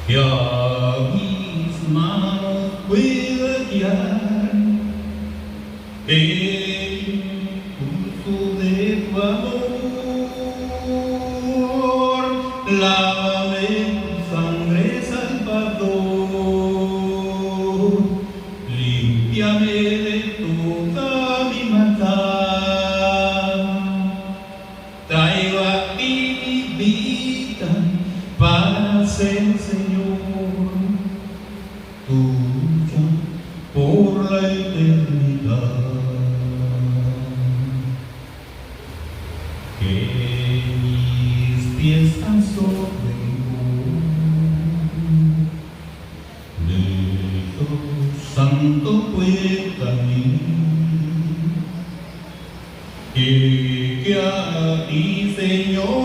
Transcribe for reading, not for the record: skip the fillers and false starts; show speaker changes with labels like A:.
A: que a mis manos pueda guiar el impulso de tu amor. Lávame tu sangre, Salvador, límpiame de toda mi maldad. Traigo a ti mi vida para ser, Señor, tuya por la eternidad. Que mis pies tan sobre santo pueda ir, que a ti, Señor,